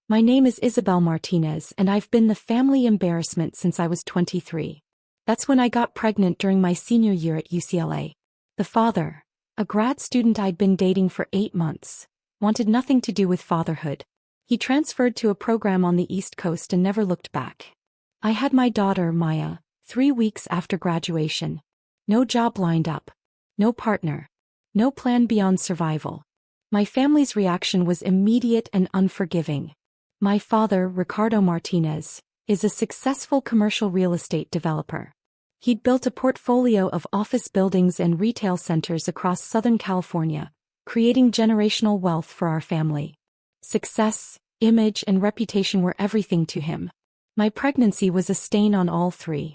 My name is Isabel Martinez and I've been the family embarrassment since I was 23. That's when I got pregnant during my senior year at UCLA. The father, a grad student I'd been dating for 8 months, wanted nothing to do with fatherhood. He transferred to a program on the East Coast and never looked back. I had my daughter, Maya, 3 weeks after graduation. No job lined up. No partner. No plan beyond survival. My family's reaction was immediate and unforgiving. My father, Ricardo Martinez, is a successful commercial real estate developer. He'd built a portfolio of office buildings and retail centers across Southern California, creating generational wealth for our family. Success, image, and reputation were everything to him. My pregnancy was a stain on all three.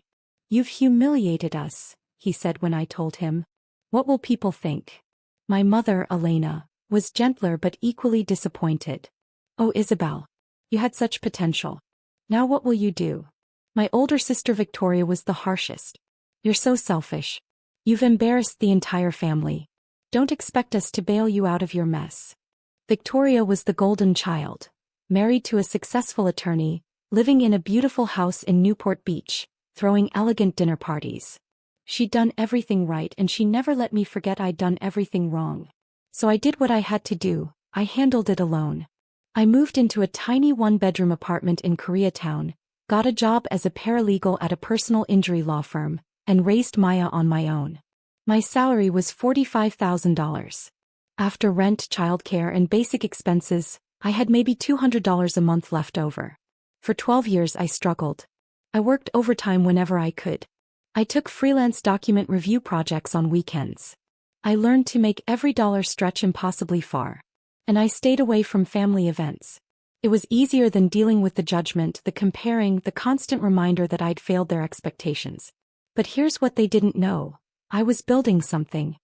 "You've humiliated us," he said when I told him. "What will people think?" My mother, Elena, was gentler but equally disappointed. "Oh, Isabel. You had such potential. Now what will you do?" My older sister Victoria was the harshest. "You're so selfish. You've embarrassed the entire family. Don't expect us to bail you out of your mess." Victoria was the golden child, married to a successful attorney, living in a beautiful house in Newport Beach, throwing elegant dinner parties. She'd done everything right and she never let me forget I'd done everything wrong. So I did what I had to do. I handled it alone. I moved into a tiny one-bedroom apartment in Koreatown, got a job as a paralegal at a personal injury law firm, and raised Maya on my own. My salary was $45,000. After rent, childcare, and basic expenses, I had maybe $200 a month left over. For 12 years I struggled. I worked overtime whenever I could. I took freelance document review projects on weekends. I learned to make every dollar stretch impossibly far. And I stayed away from family events. It was easier than dealing with the judgment, the comparing, the constant reminder that I'd failed their expectations. But here's what they didn't know. I was building something.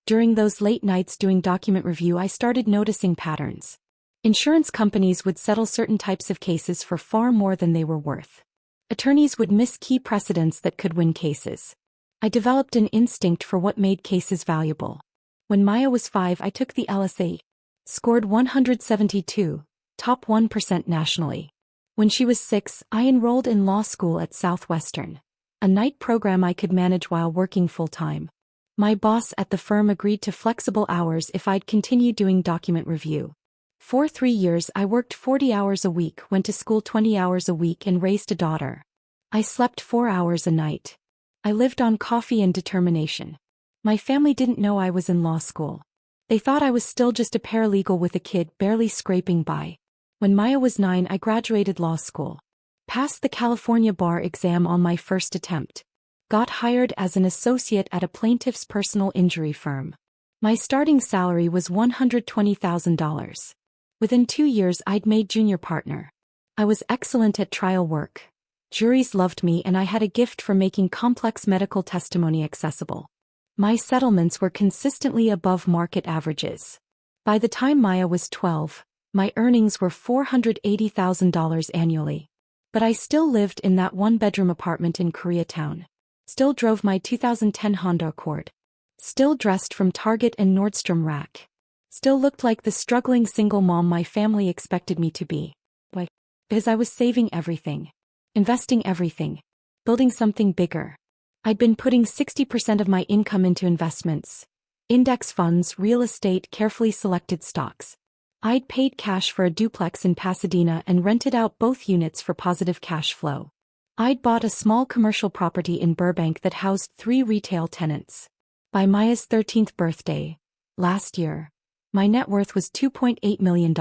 During those late nights doing document review, I started noticing patterns. Insurance companies would settle certain types of cases for far more than they were worth. Attorneys would miss key precedents that could win cases. I developed an instinct for what made cases valuable. When Maya was 5, I took the LSA. Scored 172, top 1% nationally. When she was 6, I enrolled in law school at Southwestern, a night program I could manage while working full-time. My boss at the firm agreed to flexible hours if I'd continue doing document review. For 3 years I worked 40 hours a week, went to school 20 hours a week, and raised a daughter. I slept 4 hours a night. I lived on coffee and determination. My family didn't know I was in law school. They thought I was still just a paralegal with a kid barely scraping by. When Maya was 9, I graduated law school. Passed the California bar exam on my first attempt. Got hired as an associate at a plaintiff's personal injury firm. My starting salary was $120,000. Within 2 years I'd made junior partner. I was excellent at trial work. Juries loved me and I had a gift for making complex medical testimony accessible. My settlements were consistently above market averages. By the time Maya was 12, my earnings were $480,000 annually. But I still lived in that one-bedroom apartment in Koreatown. Still drove my 2010 Honda Accord. Still dressed from Target and Nordstrom Rack. Still looked like the struggling single mom my family expected me to be. Why? Because I was saving everything. Investing everything. Building something bigger. I'd been putting 60% of my income into investments. Index funds, real estate, carefully selected stocks. I'd paid cash for a duplex in Pasadena and rented out both units for positive cash flow. I'd bought a small commercial property in Burbank that housed 3 retail tenants. By Maya's 13th birthday, last year, my net worth was $2.8 million.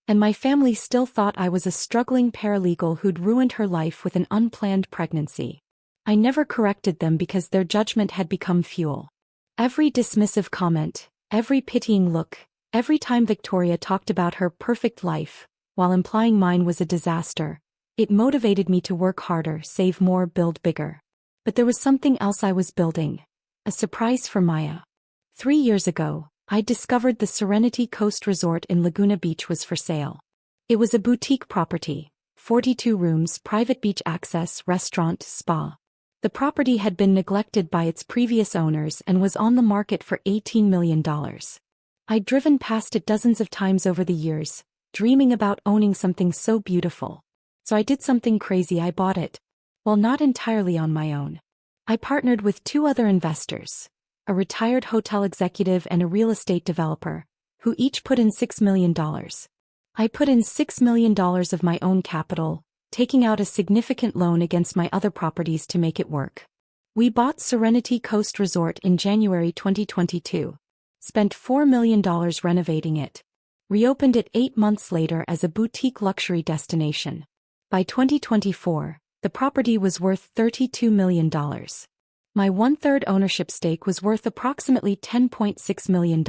And my family still thought I was a struggling paralegal who'd ruined her life with an unplanned pregnancy. I never corrected them because their judgment had become fuel. Every dismissive comment, every pitying look, every time Victoria talked about her perfect life, while implying mine was a disaster, it motivated me to work harder, save more, build bigger. But there was something else I was building. A surprise for Maya. 3 years ago, I discovered the Serenity Coast Resort in Laguna Beach was for sale. It was a boutique property, 42 rooms, private beach access, restaurant, spa. The property had been neglected by its previous owners and was on the market for $18 million. I'd driven past it dozens of times over the years, dreaming about owning something so beautiful. So I did something crazy. I bought it. Well, not entirely on my own. I partnered with two other investors, a retired hotel executive and a real estate developer, who each put in $6 million. I put in $6 million of my own capital, taking out a significant loan against my other properties to make it work. We bought Serenity Coast Resort in January 2022. Spent $4 million renovating it. Reopened it 8 months later as a boutique luxury destination. By 2024, the property was worth $32 million. My one-third ownership stake was worth approximately $10.6 million.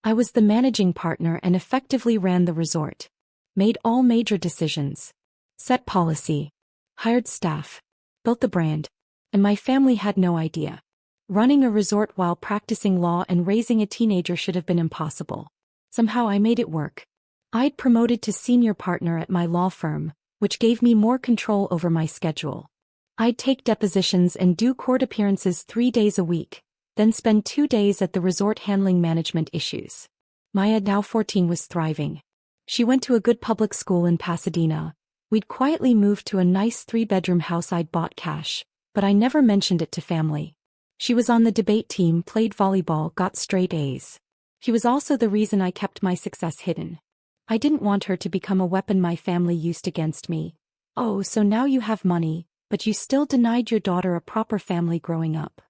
I was the managing partner and effectively ran the resort. Made all major decisions. Set policy. Hired staff. Built the brand. And my family had no idea. Running a resort while practicing law and raising a teenager should have been impossible. Somehow I made it work. I'd promoted to senior partner at my law firm, which gave me more control over my schedule. I'd take depositions and do court appearances 3 days a week, then spend 2 days at the resort handling management issues. Maya, now 14, was thriving. She went to a good public school in Pasadena. We'd quietly moved to a nice 3-bedroom house I'd bought cash, but I never mentioned it to family. She was on the debate team, played volleyball, got straight A's. She was also the reason I kept my success hidden. I didn't want her to become a weapon my family used against me. Oh, so now you have money, but you still denied your daughter a proper family growing up.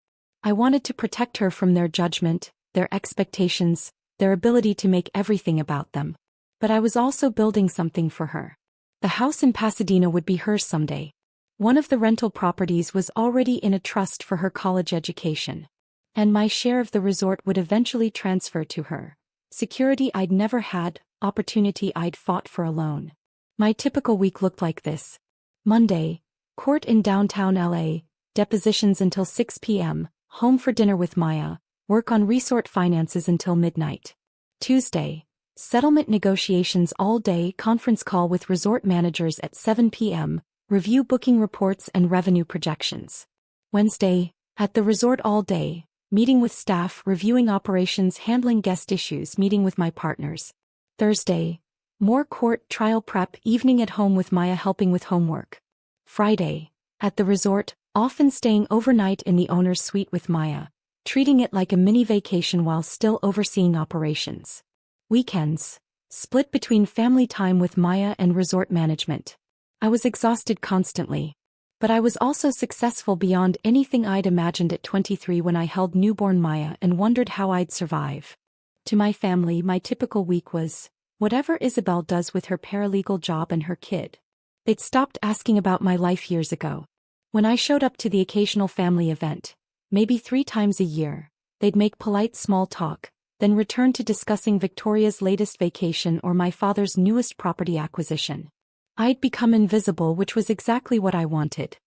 I wanted to protect her from their judgment, their expectations, their ability to make everything about them. But I was also building something for her. The house in Pasadena would be hers someday. One of the rental properties was already in a trust for her college education. And my share of the resort would eventually transfer to her. Security I'd never had, opportunity I'd fought for alone. My typical week looked like this. Monday, court in downtown LA, depositions until 6 p.m., home for dinner with Maya, work on resort finances until midnight. Tuesday, settlement negotiations all day, conference call with resort managers at 7 p.m., review booking reports and revenue projections. Wednesday, at the resort all day, meeting with staff, reviewing operations, handling guest issues, meeting with my partners. Thursday, more court trial prep, evening at home with Maya helping with homework. Friday, at the resort, often staying overnight in the owner's suite with Maya, treating it like a mini vacation while still overseeing operations. Weekends, split between family time with Maya and resort management. I was exhausted constantly. But I was also successful beyond anything I'd imagined at 23 when I held newborn Maya and wondered how I'd survive. To my family, my typical week was whatever Isabel does with her paralegal job and her kid. They'd stopped asking about my life years ago. When I showed up to the occasional family event, maybe 3 times a year, they'd make polite small talk, then return to discussing Victoria's latest vacation or my father's newest property acquisition. I'd become invisible, which was exactly what I wanted.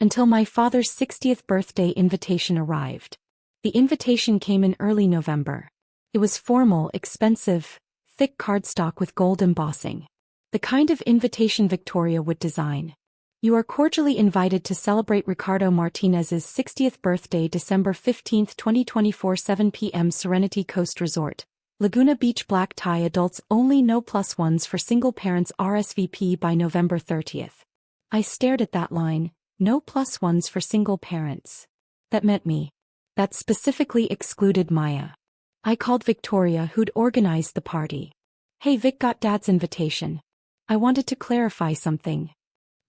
Until my father's 60th birthday invitation arrived. The invitation came in early November. It was formal, expensive, thick cardstock with gold embossing. The kind of invitation Victoria would design. You are cordially invited to celebrate Ricardo Martinez's 60th birthday, December 15, 2024, 7 p.m. Serenity Coast Resort, Laguna Beach. Black tie, adults only, no plus ones for single parents, RSVP by November 30th. I stared at that line, no plus ones for single parents. That meant me. That specifically excluded Maya. I called Victoria, who'd organized the party. Hey Vic, got Dad's invitation. I wanted to clarify something.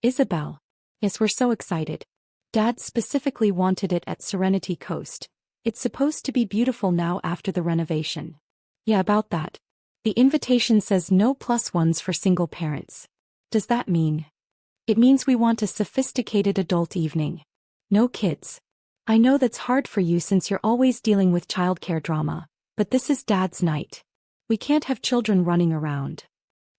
Isabel. Yes, we're so excited. Dad specifically wanted it at Serenity Coast. It's supposed to be beautiful now after the renovation. Yeah, about that. The invitation says no plus ones for single parents. Does that mean? It means we want a sophisticated adult evening. No kids. I know that's hard for you since you're always dealing with childcare drama, but this is Dad's night. We can't have children running around.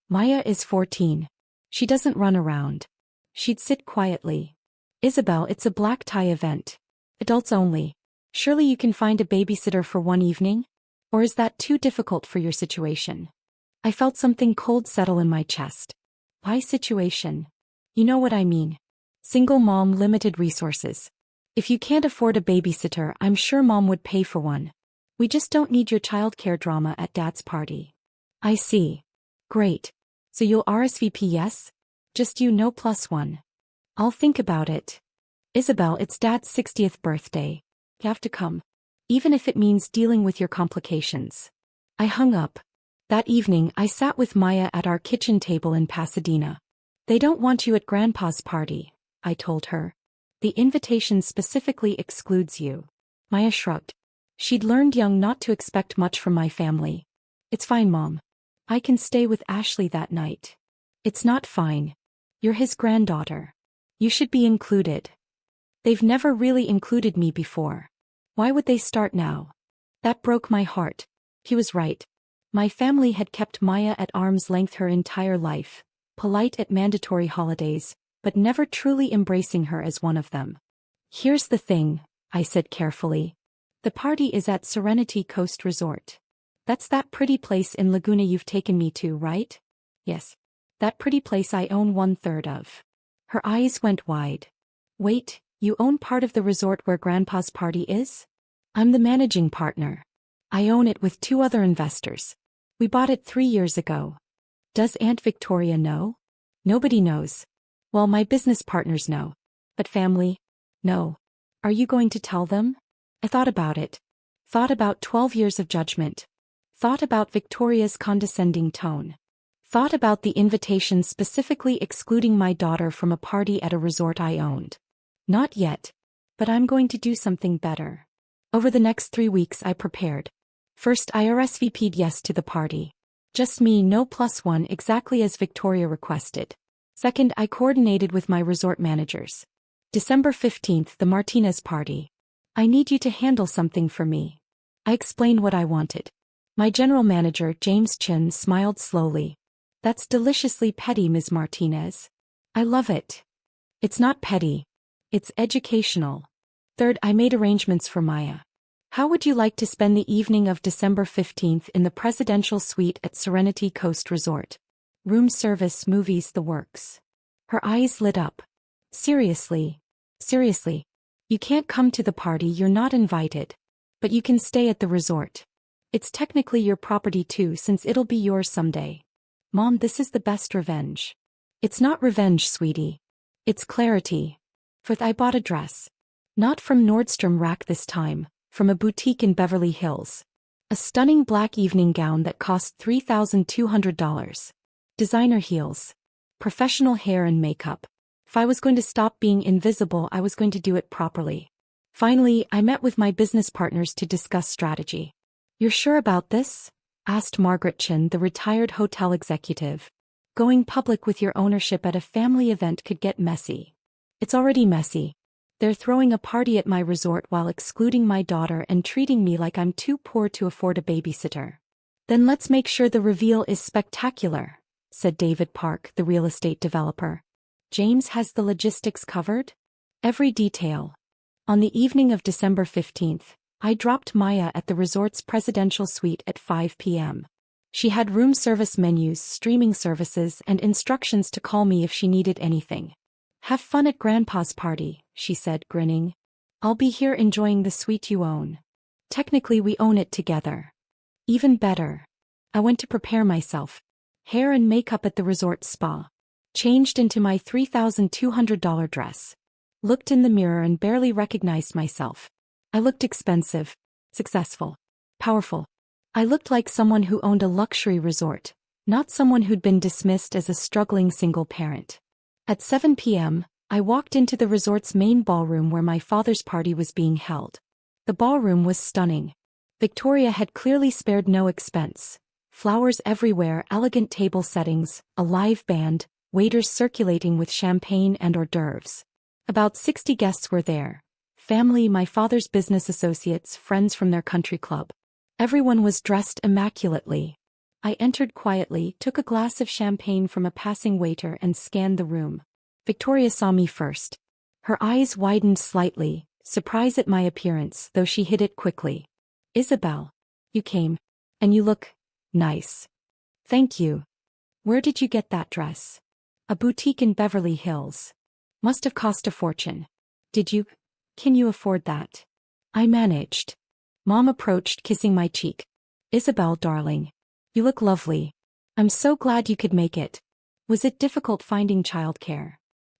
Maya is 14. She doesn't run around. She'd sit quietly. Isabel, it's a black tie event. Adults only. Surely you can find a babysitter for one evening? Or is that too difficult for your situation? I felt something cold settle in my chest. Why situation? You know what I mean. Single mom, limited resources. If you can't afford a babysitter, I'm sure Mom would pay for one. We just don't need your childcare drama at Dad's party. I see. Great. So you'll RSVP, yes? Just you, no plus one. I'll think about it. Isabel, it's Dad's 60th birthday. You have to come. Even if it means dealing with your complications. I hung up. That evening, I sat with Maya at our kitchen table in Pasadena. They don't want you at Grandpa's party, I told her. The invitation specifically excludes you. Maya shrugged. She'd learned young not to expect much from my family. It's fine, Mom. I can stay with Ashley that night. It's not fine. You're his granddaughter. You should be included. They've never really included me before. Why would they start now? That broke my heart. He was right. My family had kept Maya at arm's length her entire life, polite at mandatory holidays, but never truly embracing her as one of them. Here's the thing, I said carefully. The party is at Serenity Coast Resort. That's that pretty place in Laguna you've taken me to, right? Yes. That pretty place I own 1/3 of. Her eyes went wide. Wait, you own part of the resort where Grandpa's party is? I'm the managing partner. I own it with 2 other investors. We bought it 3 years ago. Does Aunt Victoria know? Nobody knows. Well, my business partners know. But family? No. Are you going to tell them? I thought about it. Thought about 12 years of judgment. Thought about Victoria's condescending tone. Thought about the invitation specifically excluding my daughter from a party at a resort I owned. Not yet. But I'm going to do something better. Over the next 3 weeks I prepared. First I RSVP'd yes to the party. Just me, no plus one, exactly as Victoria requested. Second, I coordinated with my resort managers. December 15th, the Martinez party. I need you to handle something for me. I explained what I wanted. My general manager, James Chin, smiled slowly. That's deliciously petty, Ms. Martinez. I love it. It's not petty. It's educational. Third, I made arrangements for Maya. How would you like to spend the evening of December 15th in the presidential suite at Serenity Coast Resort? Room service, movies, the works. Her eyes lit up. Seriously. Seriously. You can't come to the party, you're not invited. But you can stay at the resort. It's technically your property too, since it'll be yours someday. Mom, this is the best revenge. It's not revenge, sweetie. It's clarity. Fourth, I bought a dress. Not from Nordstrom Rack this time, from a boutique in Beverly Hills. A stunning black evening gown that cost $3,200. Designer heels. Professional hair and makeup. If I was going to stop being invisible, I was going to do it properly. Finally, I met with my business partners to discuss strategy. You're sure about this? Asked Margaret Chin, the retired hotel executive. Going public with your ownership at a family event could get messy. It's already messy. They're throwing a party at my resort while excluding my daughter and treating me like I'm too poor to afford a babysitter. Then let's make sure the reveal is spectacular, said David Park, the real estate developer. James has the logistics covered? Every detail. On the evening of December 15th, I dropped Maya at the resort's presidential suite at 5 p.m. She had room service menus, streaming services, and instructions to call me if she needed anything. Have fun at Grandpa's party, she said, grinning. I'll be here enjoying the suite you own. Technically, we own it together. Even better. I went to prepare myself. Hair and makeup at the resort spa. Changed into my $3,200 dress. Looked in the mirror and barely recognized myself. I looked expensive, successful, powerful. I looked like someone who owned a luxury resort, not someone who'd been dismissed as a struggling single parent. At 7 p.m., I walked into the resort's main ballroom where my father's party was being held. The ballroom was stunning. Victoria had clearly spared no expense. Flowers everywhere, elegant table settings, a live band, waiters circulating with champagne and hors d'oeuvres. About 60 guests were there. Family, my father's business associates, friends from their country club. Everyone was dressed immaculately. I entered quietly, took a glass of champagne from a passing waiter and scanned the room. Victoria saw me first. Her eyes widened slightly, surprised at my appearance, though she hid it quickly. Isabel. You came. And you look nice. Thank you. Where did you get that dress? A boutique in Beverly Hills. Must have cost a fortune. Did you? Can you afford that? I managed. Mom approached, kissing my cheek. Isabel, darling. You look lovely. I'm so glad you could make it. Was it difficult finding childcare?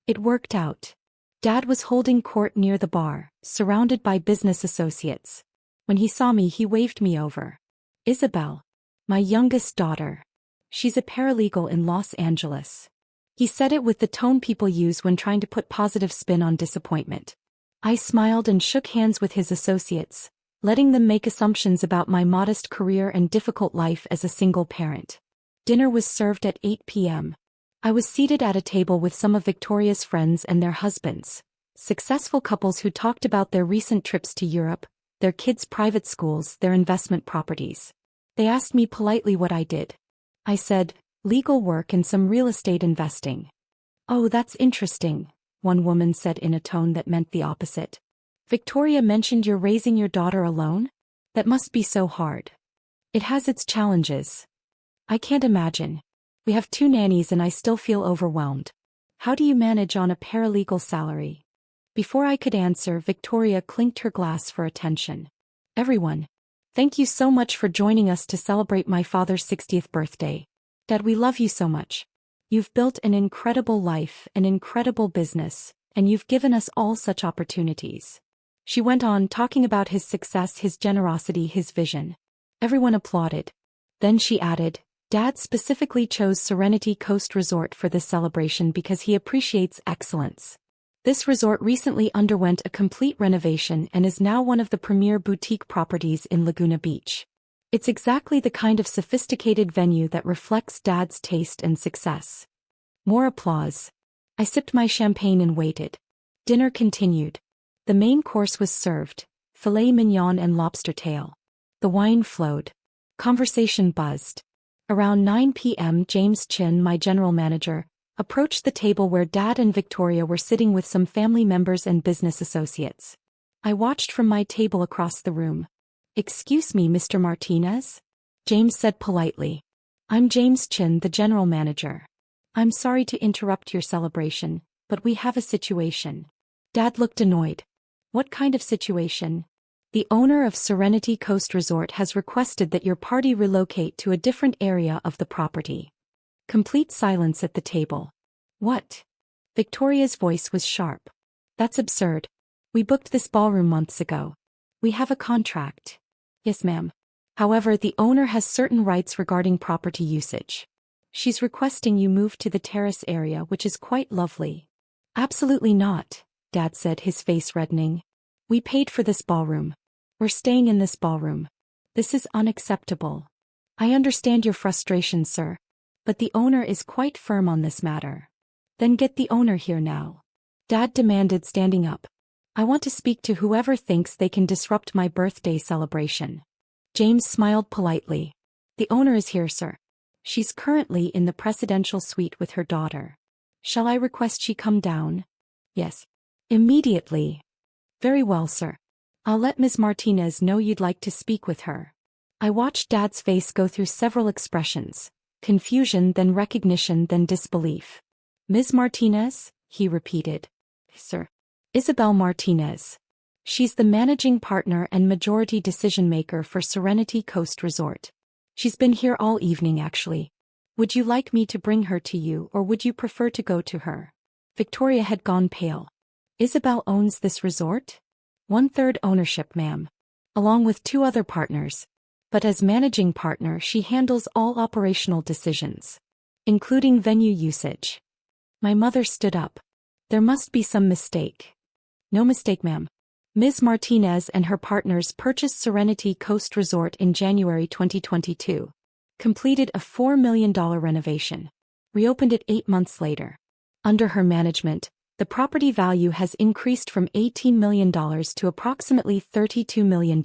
It worked out. Dad was holding court near the bar, surrounded by business associates. When he saw me, he waved me over. Isabel. My youngest daughter. She's a paralegal in Los Angeles. He said it with the tone people use when trying to put positive spin on disappointment. I smiled and shook hands with his associates, letting them make assumptions about my modest career and difficult life as a single parent. Dinner was served at 8 p.m. I was seated at a table with some of Victoria's friends and their husbands, successful couples who talked about their recent trips to Europe, their kids' private schools, their investment properties. They asked me politely what I did. I said, legal work and some real estate investing. Oh, that's interesting, one woman said in a tone that meant the opposite. Victoria mentioned you're raising your daughter alone? That must be so hard. It has its challenges. I can't imagine. We have 2 nannies and I still feel overwhelmed. How do you manage on a paralegal salary? Before I could answer, Victoria clinked her glass for attention. Everyone. Thank you so much for joining us to celebrate my father's 60th birthday. Dad, we love you so much. You've built an incredible life, an incredible business, and you've given us all such opportunities. She went on talking about his success, his generosity, his vision. Everyone applauded. Then she added, Dad specifically chose Serenity Coast Resort for this celebration because he appreciates excellence. This resort recently underwent a complete renovation and is now one of the premier boutique properties in Laguna Beach. It's exactly the kind of sophisticated venue that reflects Dad's taste and success. More applause. I sipped my champagne and waited. Dinner continued. The main course was served, filet mignon and lobster tail. The wine flowed. Conversation buzzed. Around 9 p.m., James Chin, my general manager, approached the table where Dad and Victoria were sitting with some family members and business associates. I watched from my table across the room. Excuse me, Mr. Martinez? James said politely. I'm James Chin, the general manager. I'm sorry to interrupt your celebration, but we have a situation. Dad looked annoyed. What kind of situation? The owner of Serenity Coast Resort has requested that your party relocate to a different area of the property. Complete silence at the table. What? Victoria's voice was sharp. That's absurd. We booked this ballroom months ago. We have a contract. Yes, ma'am. However, the owner has certain rights regarding property usage. She's requesting you move to the terrace area, which is quite lovely. Absolutely not, Dad said, his face reddening. We paid for this ballroom. We're staying in this ballroom. This is unacceptable. I understand your frustration, sir. But the owner is quite firm on this matter. Then get the owner here now. Dad demanded, standing up. I want to speak to whoever thinks they can disrupt my birthday celebration. James smiled politely. The owner is here, sir. She's currently in the presidential suite with her daughter. Shall I request she come down? Yes. Immediately. Very well, sir. I'll let Ms. Martinez know you'd like to speak with her. I watched Dad's face go through several expressions. Confusion, then recognition, then disbelief. Ms. Martinez? He repeated. Sir. Isabel Martinez. She's the managing partner and majority decision-maker for Serenity Coast Resort. She's been here all evening, actually. Would you like me to bring her to you, or would you prefer to go to her? Victoria had gone pale. Isabel owns this resort? 1/3 ownership, ma'am. Along with 2 other partners. But as managing partner, she handles all operational decisions, including venue usage. My mother stood up. There must be some mistake. No mistake, ma'am. Ms. Martinez and her partners purchased Serenity Coast Resort in January 2022. Completed a $4 million renovation. Reopened it 8 months later. Under her management, the property value has increased from $18 million to approximately $32 million.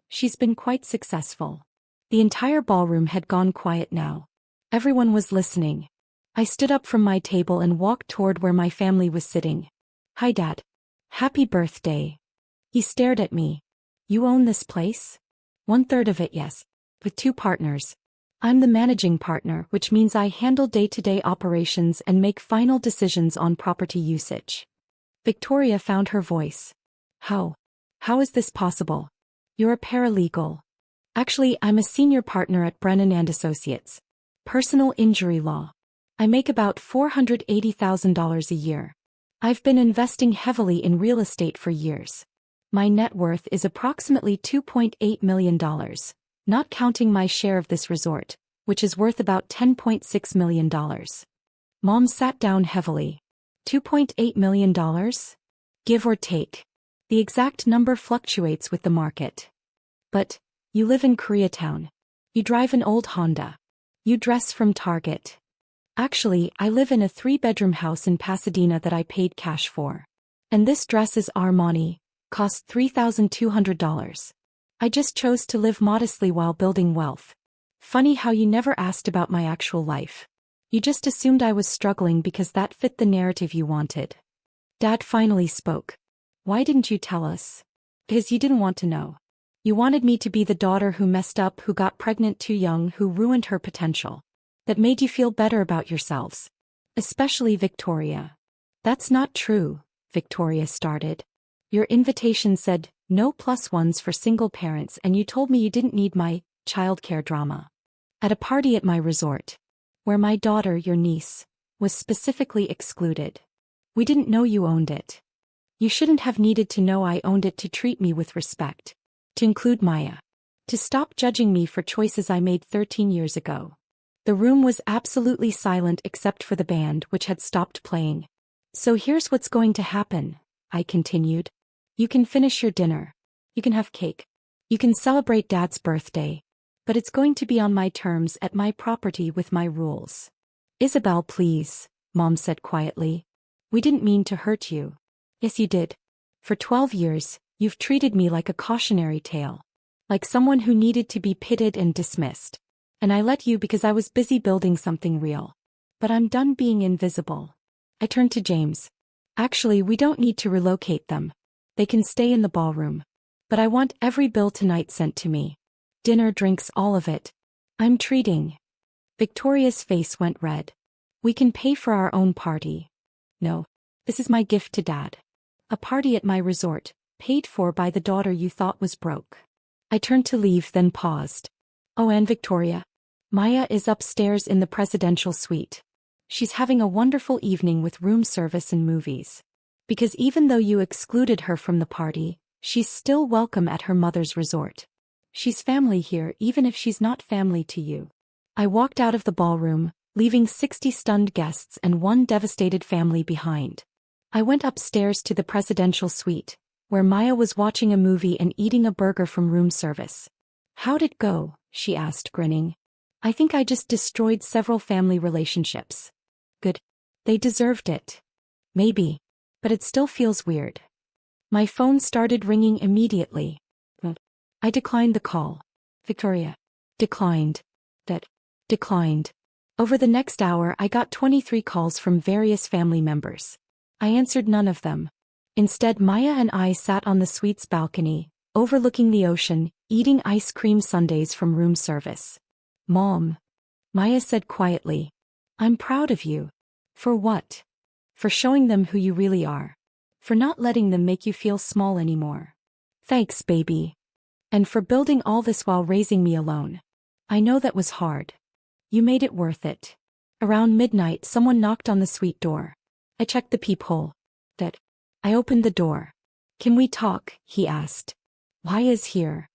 She's been quite successful. The entire ballroom had gone quiet now. Everyone was listening. I stood up from my table and walked toward where my family was sitting. Hi, Dad. Happy birthday. He stared at me. You own this place? 1/3 of it, yes. With 2 partners. I'm the managing partner, which means I handle day-to-day operations and make final decisions on property usage. Victoria found her voice. How? How is this possible? You're a paralegal. Actually, I'm a senior partner at Brennan & Associates. Personal injury law. I make about $480,000 a year. I've been investing heavily in real estate for years. My net worth is approximately $2.8 million, not counting my share of this resort, which is worth about $10.6 million. Mom sat down heavily. $2.8 million? Give or take. The exact number fluctuates with the market. But, you live in Koreatown. You drive an old Honda. You dress from Target. Actually, I live in a 3-bedroom house in Pasadena that I paid cash for. And this dress is Armani, cost $3,200. I just chose to live modestly while building wealth. Funny how you never asked about my actual life. You just assumed I was struggling because that fit the narrative you wanted. Dad finally spoke. Why didn't you tell us? Because you didn't want to know. You wanted me to be the daughter who messed up, who got pregnant too young, who ruined her potential. That made you feel better about yourselves. Especially Victoria. That's not true, Victoria started. Your invitation said, no +1s for single parents, and you told me you didn't need my childcare drama. At a party at my resort. Where my daughter, your niece, was specifically excluded. We didn't know you owned it. You shouldn't have needed to know I owned it to treat me with respect. To include Maya. To stop judging me for choices I made 13 years ago. The room was absolutely silent except for the band, which had stopped playing. So here's what's going to happen, I continued. You can finish your dinner. You can have cake. You can celebrate Dad's birthday. But it's going to be on my terms at my property with my rules. Isabel, please, Mom said quietly. We didn't mean to hurt you. Yes, you did. For 12 years, you've treated me like a cautionary tale. Like someone who needed to be pitied and dismissed. And I let you because I was busy building something real. But I'm done being invisible. I turned to James. Actually, we don't need to relocate them. They can stay in the ballroom. But I want every bill tonight sent to me. Dinner, drinks, all of it. I'm treating. Victoria's face went red. We can pay for our own party. No. This is my gift to Dad. A party at my resort, paid for by the daughter you thought was broke. I turned to leave, then paused. Oh, and Victoria. Maya is upstairs in the presidential suite. She's having a wonderful evening with room service and movies. Because even though you excluded her from the party, she's still welcome at her mother's resort. She's family here even if she's not family to you. I walked out of the ballroom, leaving 60 stunned guests and one devastated family behind. I went upstairs to the presidential suite, where Maya was watching a movie and eating a burger from room service. How'd it go? She asked, grinning. I think I just destroyed several family relationships. Good. They deserved it. Maybe. But it still feels weird. My phone started ringing immediately. I declined the call. Victoria. Declined. That. Declined. Over the next hour I got 23 calls from various family members. I answered none of them. Instead, Maya and I sat on the suite's balcony, overlooking the ocean, eating ice cream sundaes from room service. Mom. Maya said quietly. I'm proud of you. For what? For showing them who you really are. For not letting them make you feel small anymore. Thanks, baby. And for building all this while raising me alone. I know that was hard. You made it worth it. Around midnight, someone knocked on the suite door. I checked the peephole. That. I opened the door. Can we talk? He asked. Why is here?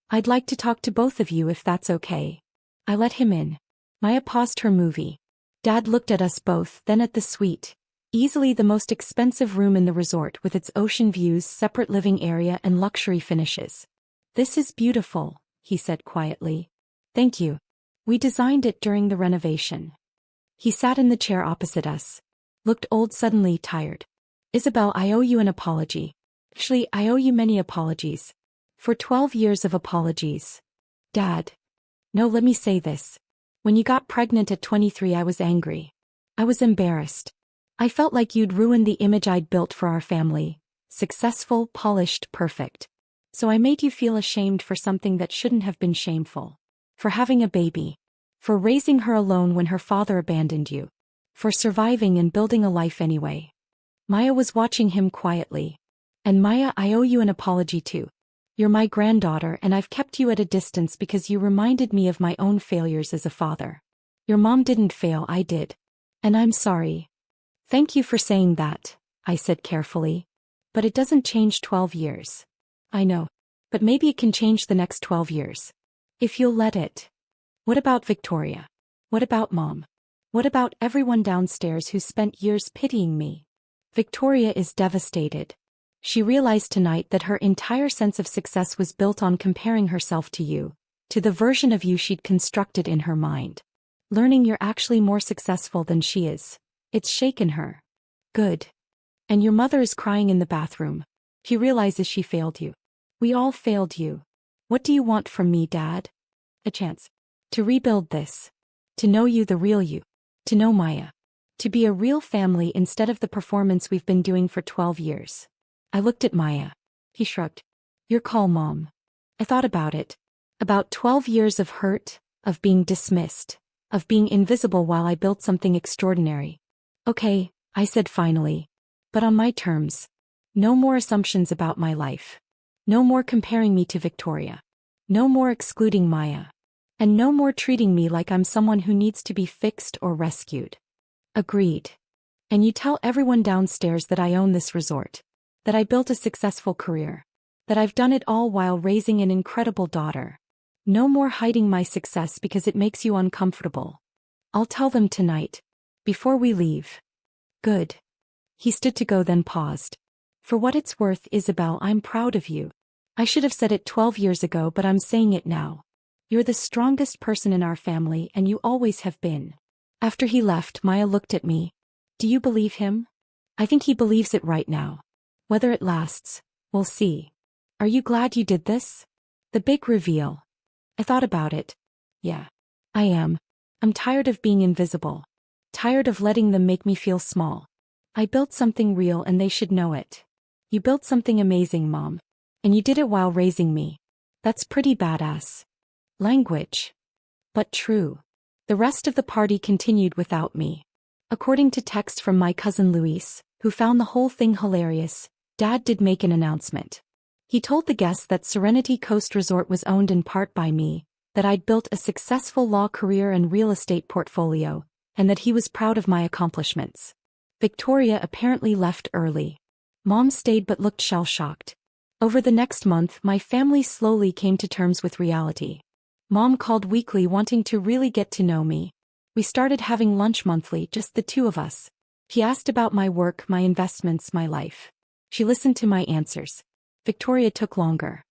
I'd like to talk to both of you if that's okay. I let him in. Maya paused her movie. Dad looked at us both, then at the suite. Easily the most expensive room in the resort with its ocean views, separate living area and luxury finishes. This is beautiful, he said quietly. Thank you. We designed it during the renovation. He sat in the chair opposite us. Looked old, suddenly tired. Isabel, I owe you an apology. Actually, I owe you many apologies. For 12 years of apologies. Dad. No, let me say this. When you got pregnant at 23, I was angry. I was embarrassed. I felt like you'd ruined the image I'd built for our family. Successful, polished, perfect. So I made you feel ashamed for something that shouldn't have been shameful. For having a baby. For raising her alone when her father abandoned you. For surviving and building a life anyway. Maya was watching him quietly. And Maya, I owe you an apology too. You're my granddaughter and I've kept you at a distance because you reminded me of my own failures as a father. Your mom didn't fail, I did. And I'm sorry. Thank you for saying that, I said carefully. But it doesn't change 12 years. I know. But maybe it can change the next 12 years. If you'll let it. What about Victoria? What about Mom? What about everyone downstairs who spent years pitying me? Victoria is devastated. She realized tonight that her entire sense of success was built on comparing herself to you, to the version of you she'd constructed in her mind. Learning you're actually more successful than she is. It's shaken her. Good. And your mother is crying in the bathroom. She realizes she failed you. We all failed you. What do you want from me, Dad? A chance. To rebuild this. To know you, the real you. To know Maya. To be a real family instead of the performance we've been doing for 12 years. I looked at Maya. He shrugged. Your call, Mom. I thought about it. About 12 years of hurt, of being dismissed, of being invisible while I built something extraordinary. Okay, I said finally. But on my terms. No more assumptions about my life. No more comparing me to Victoria. No more excluding Maya. And no more treating me like I'm someone who needs to be fixed or rescued. Agreed. And you tell everyone downstairs that I own this resort. That I built a successful career. That I've done it all while raising an incredible daughter. No more hiding my success because it makes you uncomfortable. I'll tell them tonight. Before we leave. Good. He stood to go, then paused. For what it's worth, Isabel, I'm proud of you. I should have said it 12 years ago, but I'm saying it now. You're the strongest person in our family, and you always have been. After he left, Maya looked at me. Do you believe him? I think he believes it right now. Whether it lasts, we'll see. Are you glad you did this? The big reveal. I thought about it. Yeah. I am. I'm tired of being invisible. Tired of letting them make me feel small. I built something real and they should know it. You built something amazing, Mom. And you did it while raising me. That's pretty badass. Language. But true. The rest of the party continued without me. According to text from my cousin Luis, who found the whole thing hilarious, Dad did make an announcement. He told the guests that Serenity Coast Resort was owned in part by me, that I'd built a successful law career and real estate portfolio, and that he was proud of my accomplishments. Victoria apparently left early. Mom stayed but looked shell-shocked. Over the next month, my family slowly came to terms with reality. Mom called weekly wanting to really get to know me. We started having lunch monthly, just the two of us. She asked about my work, my investments, my life. She listened to my answers. Victoria took longer.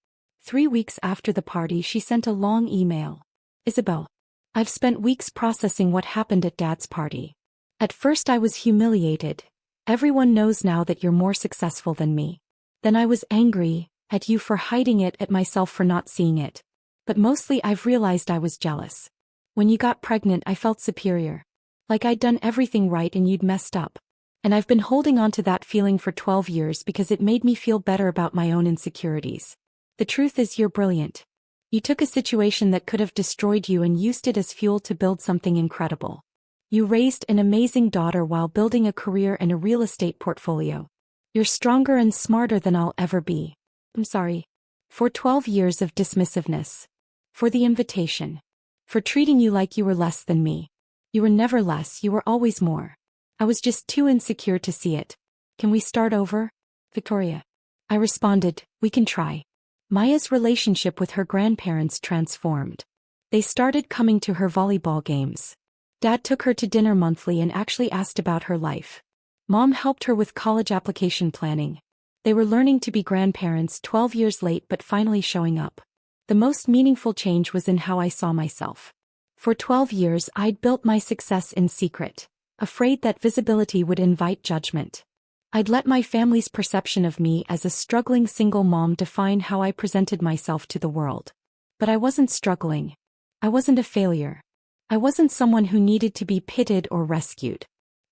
3 weeks after the party, she sent a long email. Isabel, I've spent weeks processing what happened at Dad's party. At first I was humiliated. Everyone knows now that you're more successful than me. Then I was angry, at you for hiding it, at myself for not seeing it. But mostly I've realized I was jealous. When you got pregnant I felt superior. Like I'd done everything right and you'd messed up. And I've been holding on to that feeling for 12 years because it made me feel better about my own insecurities. The truth is you're brilliant. You took a situation that could have destroyed you and used it as fuel to build something incredible. You raised an amazing daughter while building a career and a real estate portfolio. You're stronger and smarter than I'll ever be. I'm sorry. For 12 years of dismissiveness. For the invitation. For treating you like you were less than me. You were never less, you were always more. I was just too insecure to see it. Can we start over? Victoria. I responded, we can try. Maya's relationship with her grandparents transformed. They started coming to her volleyball games. Dad took her to dinner monthly and actually asked about her life. Mom helped her with college application planning. They were learning to be grandparents 12 years late but finally showing up. The most meaningful change was in how I saw myself. For 12 years I'd built my success in secret, afraid that visibility would invite judgment. I'd let my family's perception of me as a struggling single mom define how I presented myself to the world. But I wasn't struggling. I wasn't a failure. I wasn't someone who needed to be pitied or rescued.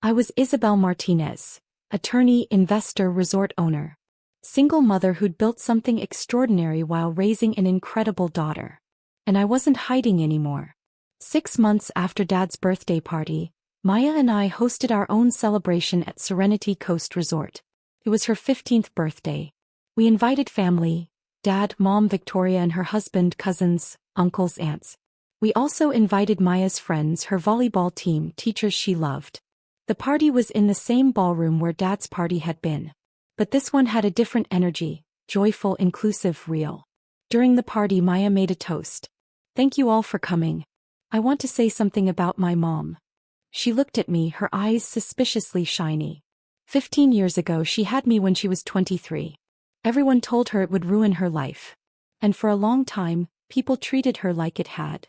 I was Isabel Martinez, attorney, investor, resort owner. Single mother who'd built something extraordinary while raising an incredible daughter. And I wasn't hiding anymore. 6 months after Dad's birthday party, Maya and I hosted our own celebration at Serenity Coast Resort. It was her 15th birthday. We invited family, Dad, Mom, Victoria and her husband, cousins, uncles, aunts. We also invited Maya's friends, her volleyball team, teachers she loved. The party was in the same ballroom where Dad's party had been. But this one had a different energy, joyful, inclusive, real. During the party, Maya made a toast. Thank you all for coming. I want to say something about my mom. She looked at me, her eyes suspiciously shiny. 15 years ago she had me when she was 23. Everyone told her it would ruin her life. And for a long time, people treated her like it had.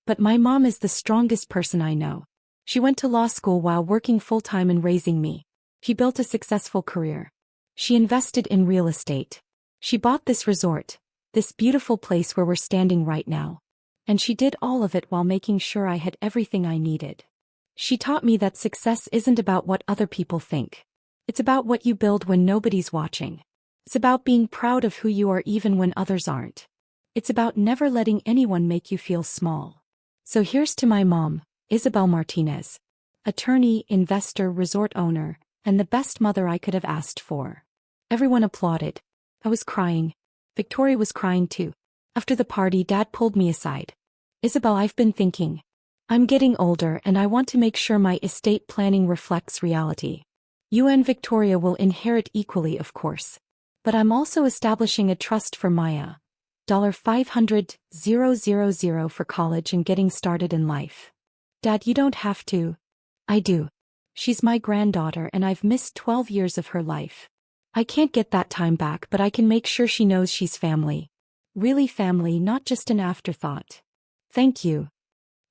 But my mom is the strongest person I know. She went to law school while working full-time and raising me. She built a successful career. She invested in real estate. She bought this resort, this beautiful place where we're standing right now. And she did all of it while making sure I had everything I needed. She taught me that success isn't about what other people think. It's about what you build when nobody's watching. It's about being proud of who you are even when others aren't. It's about never letting anyone make you feel small. So here's to my mom, Isabel Martinez. Attorney, investor, resort owner, and the best mother I could have asked for. Everyone applauded. I was crying. Victoria was crying too. After the party, Dad pulled me aside. Isabel, I've been thinking. I'm getting older and I want to make sure my estate planning reflects reality. You and Victoria will inherit equally, of course. But I'm also establishing a trust for Maya. $500,000 for college and getting started in life. Dad, you don't have to. I do. She's my granddaughter and I've missed 12 years of her life. I can't get that time back, but I can make sure she knows she's family. Really family, not just an afterthought. Thank you.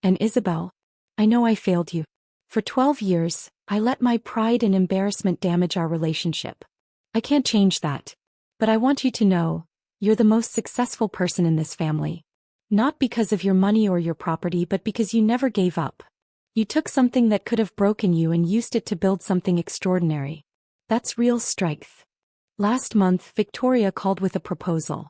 And Isabel, I know I failed you. For 12 years, I let my pride and embarrassment damage our relationship. I can't change that. But I want you to know, you're the most successful person in this family. Not because of your money or your property, but because you never gave up. You took something that could have broken you and used it to build something extraordinary. That's real strength. Last month, Victoria called with a proposal.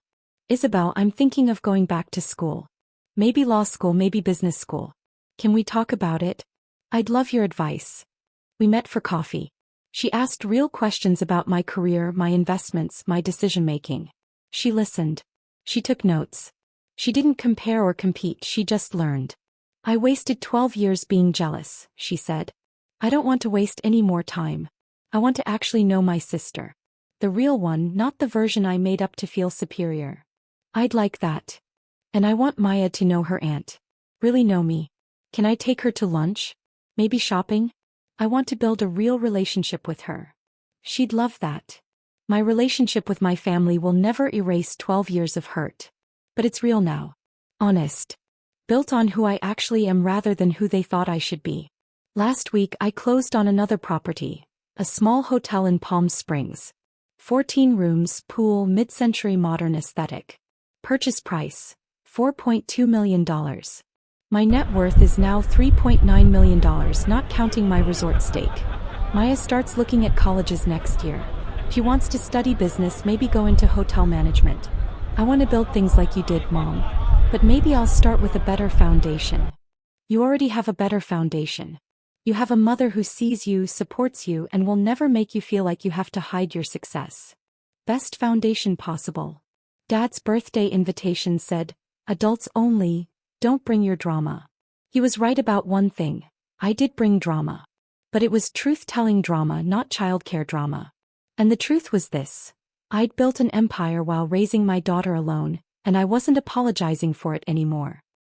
Isabel, I'm thinking of going back to school. Maybe law school, maybe business school. Can we talk about it? I'd love your advice. We met for coffee. She asked real questions about my career, my investments, my decision-making. She listened. She took notes. She didn't compare or compete, she just learned. I wasted 12 years being jealous, she said. I don't want to waste any more time. I want to actually know my sister. The real one, not the version I made up to feel superior. I'd like that. And I want Maya to know her aunt. Really know me. Can I take her to lunch? Maybe shopping? I want to build a real relationship with her. She'd love that. My relationship with my family will never erase 12 years of hurt. But it's real now. Honest. Built on who I actually am rather than who they thought I should be. Last week I closed on another property, a small hotel in Palm Springs. 14 rooms, pool, mid-century modern aesthetic. Purchase price, $4.2 million. My net worth is now $3.9 million, not counting my resort stake. Maya starts looking at colleges next year. She wants to study business, maybe go into hotel management. I want to build things like you did, Mom. But maybe I'll start with a better foundation. You already have a better foundation. You have a mother who sees you, supports you, and will never make you feel like you have to hide your success. Best foundation possible. Dad's birthday invitation said, adults only, don't bring your drama. He was right about one thing. I did bring drama. But it was truth-telling drama, not childcare drama. And the truth was this. I'd built an empire while raising my daughter alone, and I wasn't apologizing for it anymore.